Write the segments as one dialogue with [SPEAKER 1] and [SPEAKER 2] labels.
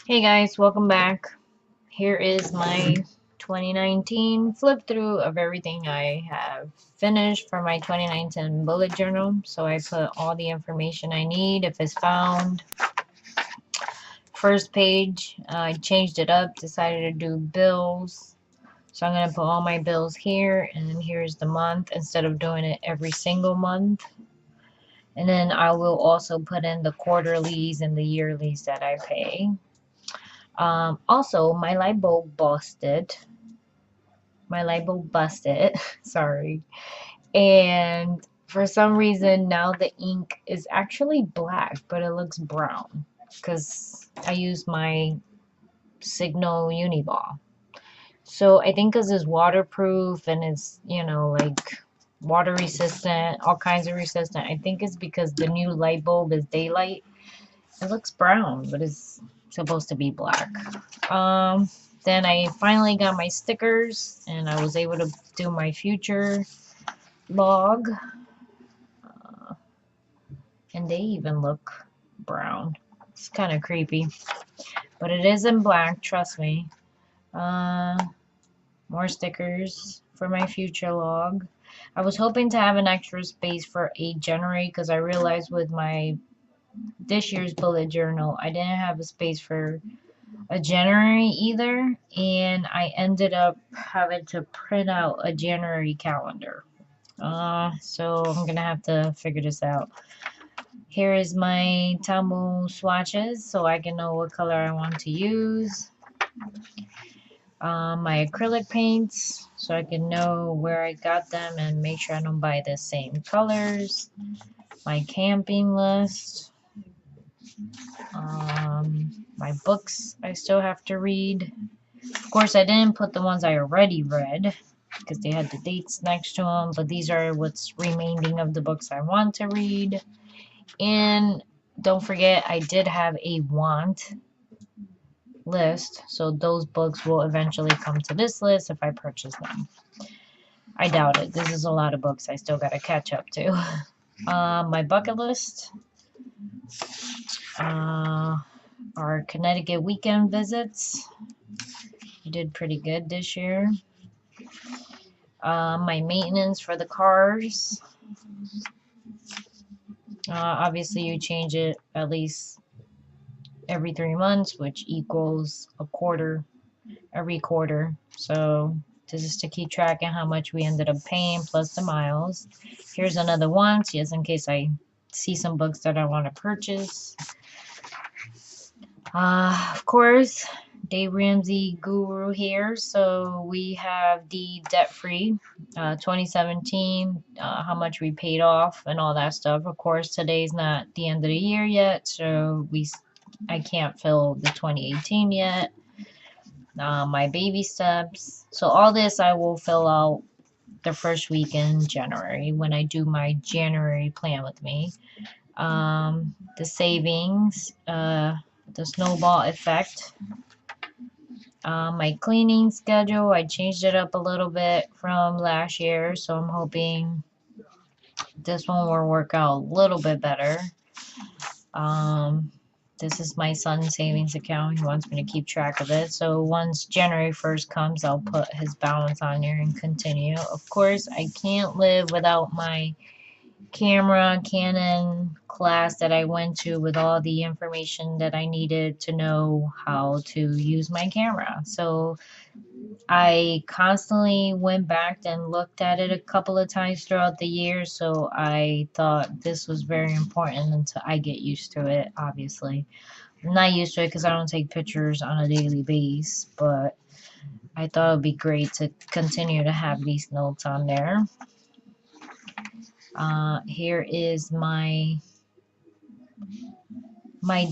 [SPEAKER 1] Hey guys, welcome back. Here is my 2019 flip through of everything I have finished for my 2019 bullet journal. So I put all the information I need if it's found. First page, I changed it up, decided to do bills. So I'm going to put all my bills here, and then here's the month instead of doing it every single month. And then I will also put in the quarterlies and the yearlies that I pay. Also, my light bulb busted. My light bulb busted. Sorry. And for some reason, now the ink is actually black, but it looks brown because I use my Signal Uniball. So I think because it's waterproof and it's, like water resistant, all kinds of resistant. I think it's because the new light bulb is daylight. It looks brown, but it's supposed to be black. Um, then I finally got my stickers and I was able to do my future log. And they even look brown. It's kind of creepy. But it is in black, trust me. Uh, More stickers for my future log. I was hoping to have an extra space for a January because I realized with my this year's bullet journal I didn't have a space for a January either, and I ended up having to print out a January calendar. So I'm gonna have to figure this out. Here is my Tamu swatches so I can know what color I want to use. My acrylic paints so I can know where I got them and make sure I don't buy the same colors. My camping list. My books I still have to read. Of course, I didn't put the ones I already read because they had the dates next to them, but these are what's remaining of the books I want to read. And don't forget, I did have a want list, so those books will eventually come to this list if I purchase them. I doubt it. This is a lot of books I still gotta catch up to. My bucket list are Connecticut weekend visits. I did pretty good this year. My maintenance for the cars. Obviously, you change it at least every 3 months, which equals a quarter every quarter. So this is to keep track of how much we ended up paying plus the miles. Here's another one, just in case I see some books that I want to purchase. Of course, Dave Ramsey guru here. So we have the debt-free 2017, how much we paid off and all that stuff. Of course, today's not the end of the year yet, so I can't fill the 2018 yet. My baby steps. So all this I will fill out the first week in January when I do my January plan with me. The savings, the snowball effect. My cleaning schedule, I changed it up a little bit from last year, so I'm hoping this one will work out a little bit better. This is my son's savings account. He wants me to keep track of it. So once January 1st comes, I'll put his balance on there and continue. Of course, I can't live without my Canon class that I went to with all the information that I needed to know how to use my camera. So I constantly went back and looked at it a couple of times throughout the year. So I thought this was very important until I get used to it, obviously. I'm not used to it because I don't take pictures on a daily basis, but I thought it would be great to continue to have these notes on there. Here is my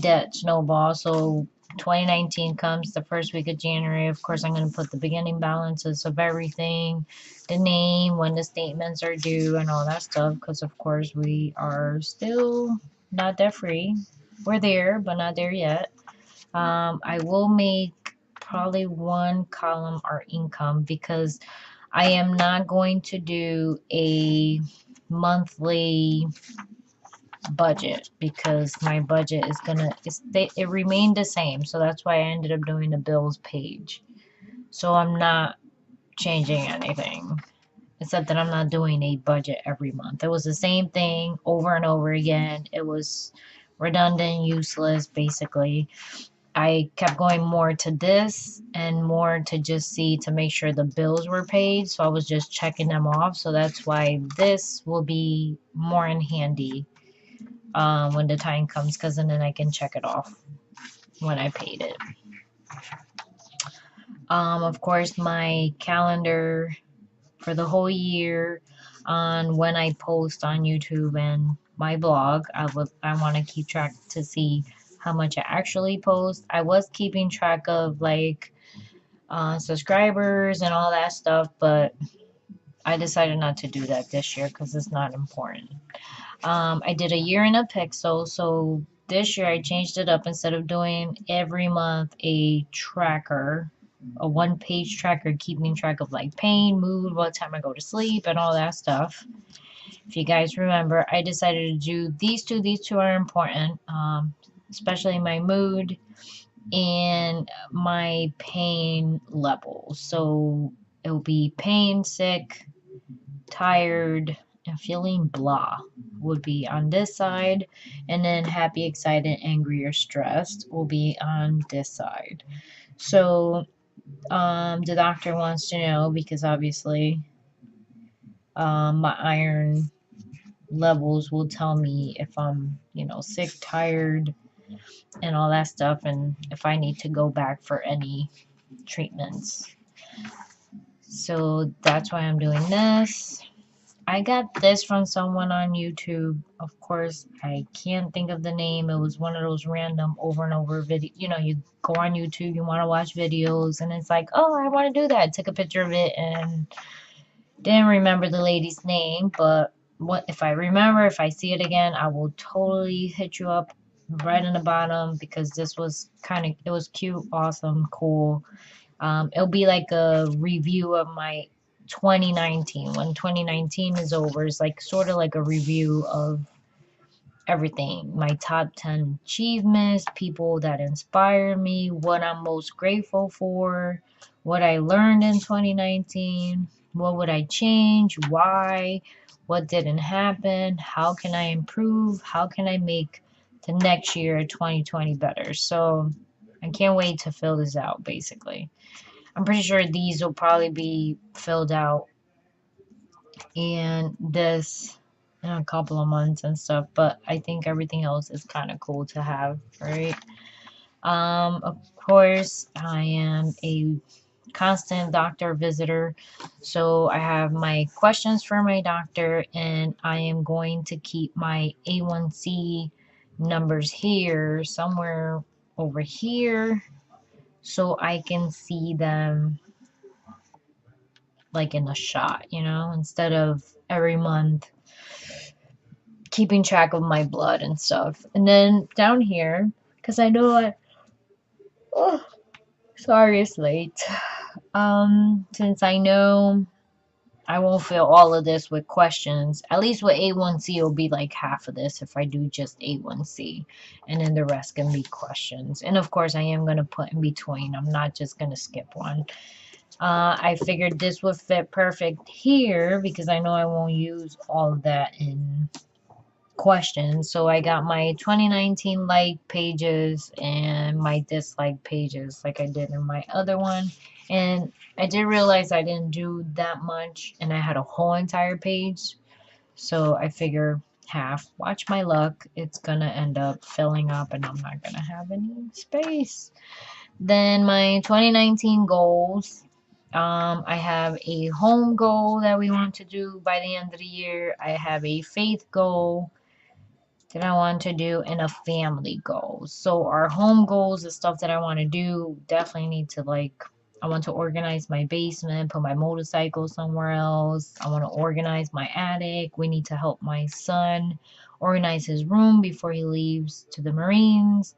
[SPEAKER 1] debt snowball. So 2019 comes the first week of January. Of course, I'm going to put the beginning balances of everything, the name, when the statements are due, and all that stuff. Because, of course, we are still not debt free. We're there, but not there yet. I will make probably one column our income because I am not going to do a monthly budget, because my budget is gonna, it remained the same. So that's why I ended up doing the bills page. So I'm not changing anything, except that I'm not doing a budget every month. It was the same thing over and over again. It was redundant, useless, basically. I kept going more to this and more to just see to make sure the bills were paid. So I was just checking them off. So that's why this will be more in handy when the time comes, because then I can check it off when I paid it. Of course, my calendar for the whole year on when I post on YouTube and my blog. I want to keep track to see how much I actually post. I was keeping track of like subscribers and all that stuff, but I decided not to do that this year because it's not important. I did a year in a pixel, so this year I changed it up. Instead of doing every month a tracker, a one-page tracker keeping track of like pain, mood, what time I go to sleep, and all that stuff. If you guys remember, I decided to do these two. These two are important, especially my mood and my pain levels. So it will be pain, sick, tired, and feeling blah would be on this side, and then happy, excited, angry, or stressed will be on this side. So the doctor wants to know, because obviously my iron levels will tell me if I'm, you know, sick, tired, and all that stuff, and if I need to go back for any treatments. So that's why I'm doing this. I got this from someone on YouTube. Of course, I can't think of the name. It was one of those random over and over video. You know, you go on YouTube, you want to watch videos, and it's like, oh, I want to do that. Took a picture of it and didn't remember the lady's name. But what if I remember? If I see it again, I will totally hit you up right in the bottom, because this was kind of, it was cute, awesome, cool. It'll be like a review of my 2019. When 2019 is over, it's like sort of like a review of everything. My top 10 achievements, people that inspire me, what I'm most grateful for, what I learned in 2019, what would I change, why, what didn't happen, how can I improve, how can I make the next year 2020 better. So I can't wait to fill this out, basically. I'm pretty sure these will probably be filled out and this in a couple of months and stuff, but I think everything else is kind of cool to have, right? Of course, I am a constant doctor visitor, so I have my questions for my doctor, and I am going to keep my A1C numbers here, somewhere over here, so I can see them like in a shot, you know, instead of every month keeping track of my blood and stuff. And then down here, because I know oh, sorry it's late. Since I know I won't fill all of this with questions, at least with A1C it'll be like half of this if I do just A1C, and then the rest can be questions. And of course I am going to put in between, I'm not just going to skip one. I figured this would fit perfect here because I know I won't use all of that in questions. So I got my 2019 like pages and my dislike pages like I did in my other one. And I did realize I didn't do that much and I had a whole entire page. So I figure half. Watch my luck. It's gonna end up filling up and I'm not gonna have any space. Then my 2019 goals. I have a home goal that we want to do by the end of the year. I have a faith goal that I want to do and a family goal. So our home goals, the stuff that I want to do, definitely need to like, I want to organize my basement, put my motorcycle somewhere else. I want to organize my attic. We need to help my son organize his room before he leaves to the Marines.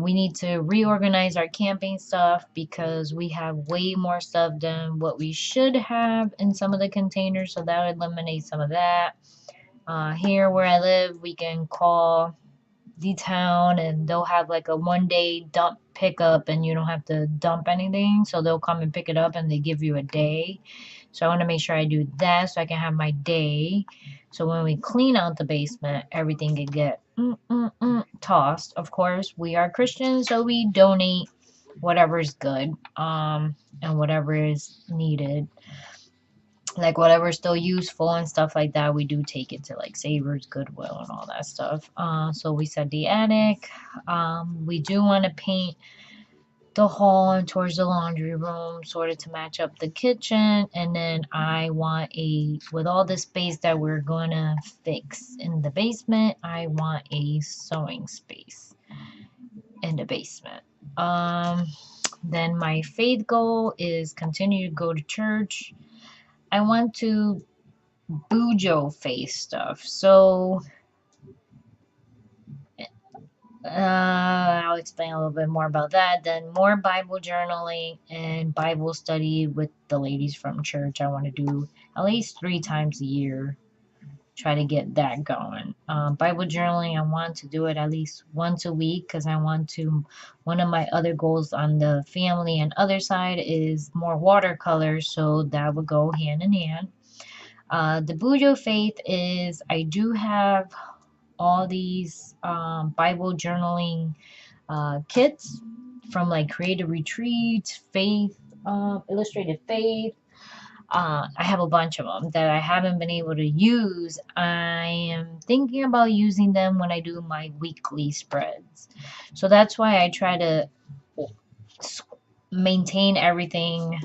[SPEAKER 1] We need to reorganize our camping stuff because we have way more stuff than what we should have in some of the containers, so that would eliminate some of that. Here where I live, we can call the town and they'll have like a 1 day dump pickup and you don't have to dump anything. So they'll come and pick it up and they give you a day. So I want to make sure I do that so I can have my day. So when we clean out the basement, everything can get tossed. Of course, we are Christians, so we donate whatever is good, and whatever is needed. Like whatever is still useful and stuff like that, we do take it to like Savers, Goodwill, and all that stuff. So we said the attic. We do want to paint the hall and towards the laundry room, sort of to match up the kitchen. And then I want with all the space that we're gonna fix in the basement, I want a sewing space in the basement. Then my faith goal is continue to go to church. I want to Bujo face stuff. So I'll explain a little bit more about that. Then more Bible journaling and Bible study with the ladies from church. I want to do at least 3 times a year. Try to get that going. Bible journaling, I want to do it at least once a week because I want to. One of my other goals on the family and other side is more watercolors, so that would go hand in hand. The Bujo faith is I do have all these Bible journaling kits from like Creative Retreats, Faith, Illustrated Faith. I have a bunch of them that I haven't been able to use. I am thinking about using them when I do my weekly spreads. So that's why I try to maintain everything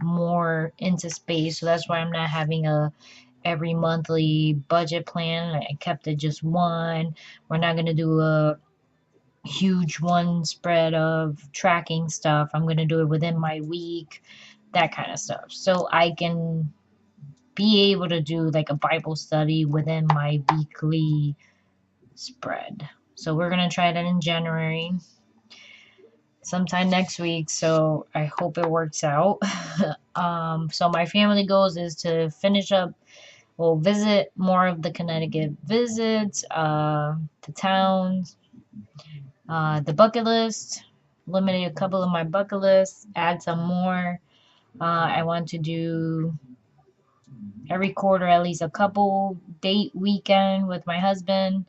[SPEAKER 1] more into space. So that's why I'm not having a every monthly budget plan. I kept it just one. We're not going to do a huge one spread of tracking stuff. I'm going to do it within my week, that kind of stuff. So I can be able to do like a Bible study within my weekly spread. So we're going to try that in January, sometime next week. So I hope it works out. So my family goals is to finish up. We'll visit more of the Connecticut visits, the towns, the bucket list, eliminate a couple of my bucket lists, add some more. I want to do every quarter at least a couple date weekend with my husband.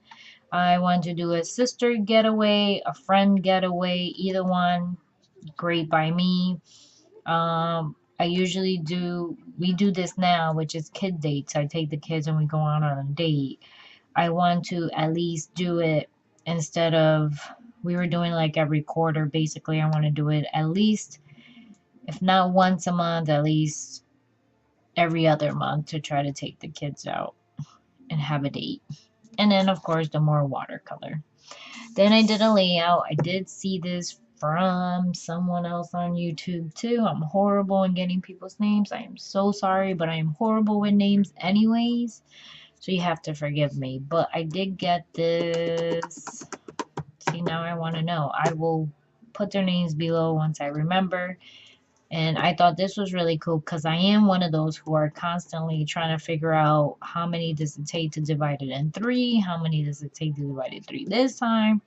[SPEAKER 1] I want to do a sister getaway, a friend getaway, either one, great by me. I usually we do this now, which is kid dates. I take the kids and we go on a date. I want to at least do it instead of, we were doing like every quarter. Basically, I want to do it at least, if not once a month, at least every other month to try to take the kids out and have a date. And then, of course, the more watercolor. Then I did a layout. I did see this from someone else on YouTube too. I'm horrible in getting people's names. I am so sorry, but I am horrible with names anyways. So you have to forgive me. But I did get this. See, now I want to know. I will put their names below once I remember. And I thought this was really cool because I am one of those who are constantly trying to figure out how many does it take to divide it in 3, how many does it take to divide it 3 this time.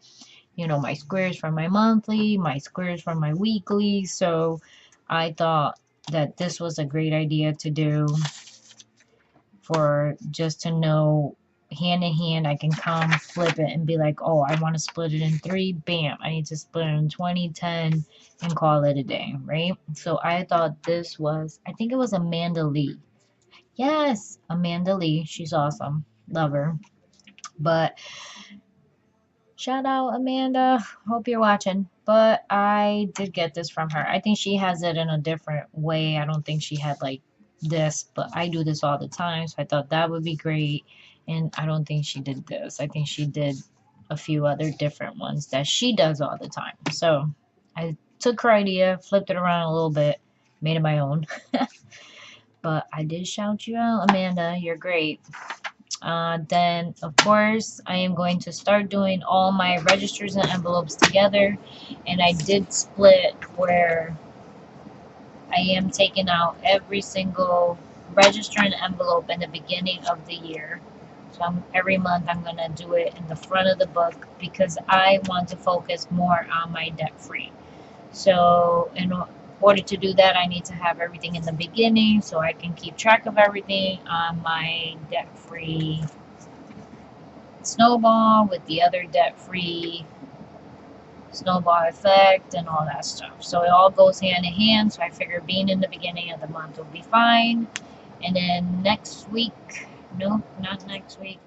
[SPEAKER 1] You know, my squares from my monthly, my squares from my weekly. So I thought that this was a great idea to do for just to know hand in hand. I can come flip it and be like, oh, I want to split it in 3. Bam. I need to split it in 20, 10, and call it a day, right? So I thought this was, I think it was Amanda Lee. Yes, Amanda Lee. She's awesome. Love her. But shout out Amanda. Hope you're watching. But I did get this from her. I think she has it in a different way. I don't think she had like this, but I do this all the time. So I thought that would be great. And I don't think she did this. I think she did a few other different ones that she does all the time. So I took her idea, flipped it around a little bit, made it my own. But I did shout you out, Amanda. You're great. Then, of course, I am going to start doing all my registers and envelopes together. And I did split where I am taking out every single register and envelope in the beginning of the year. So every month I'm going to do it in the front of the book because I want to focus more on my debt-free. So in order to do that, I need to have everything in the beginning so I can keep track of everything on my debt-free snowball with the other debt-free snowball effect and all that stuff. So it all goes hand in hand. So I figure being in the beginning of the month will be fine. And then next week, nope, not next week.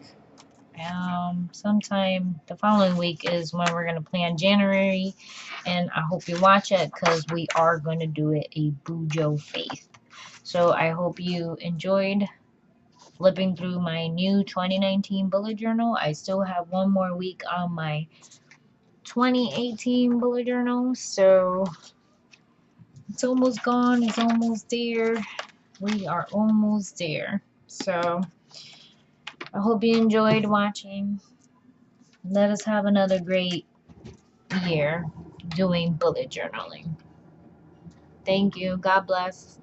[SPEAKER 1] Sometime the following week is when we're gonna plan January, and I hope you watch it because we are going to do it a Bujo faith. So I hope you enjoyed flipping through my new 2019 bullet journal. I still have one more week on my 2018 bullet journal, so it's almost gone. It's almost there. We are almost there. So I hope you enjoyed watching. Let us have another great year doing bullet journaling. Thank you. God bless.